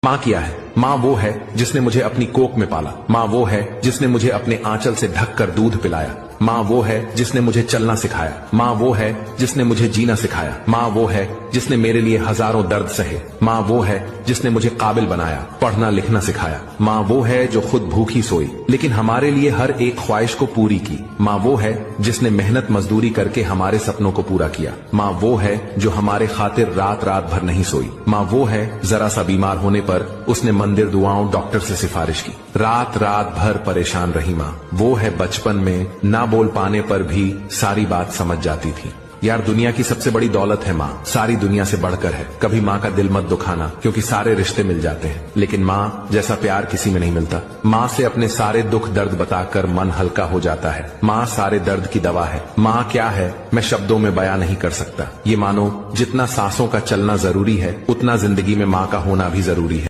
माँ क्या है? माँ वो है जिसने मुझे अपनी कोख में पाला। माँ वो है जिसने मुझे अपने आंचल से ढककर दूध पिलाया। माँ वो है जिसने मुझे चलना सिखाया। माँ वो है जिसने मुझे जीना सिखाया। माँ वो है जिसने मेरे लिए हजारों दर्द सहे। माँ वो है जिसने मुझे काबिल बनाया, पढ़ना लिखना सिखाया। माँ वो है जो खुद भूखी सोई लेकिन हमारे लिए हर एक ख्वाहिश को पूरी की। माँ वो है जिसने मेहनत मजदूरी करके हमारे सपनों को पूरा किया। माँ वो है जो हमारे खातिर रात रात भर नहीं सोई। माँ वो है जरा सा बीमार होने पर उसने मंदिर दुआओं डॉक्टर से सिफारिश की। रात रात भर परेशान रही माँ। वो है बचपन में ना बोल पाने पर भी सारी बात समझ जाती थी। यार दुनिया की सबसे बड़ी दौलत है माँ, सारी दुनिया से बढ़कर है। कभी माँ का दिल मत दुखाना क्योंकि सारे रिश्ते मिल जाते हैं लेकिन माँ जैसा प्यार किसी में नहीं मिलता। माँ से अपने सारे दुख दर्द बताकर मन हल्का हो जाता है। माँ सारे दर्द की दवा है। माँ क्या है मैं शब्दों में बयां नहीं कर सकता। ये मानो जितना सांसों का चलना जरूरी है उतना जिंदगी में माँ का होना भी जरूरी है।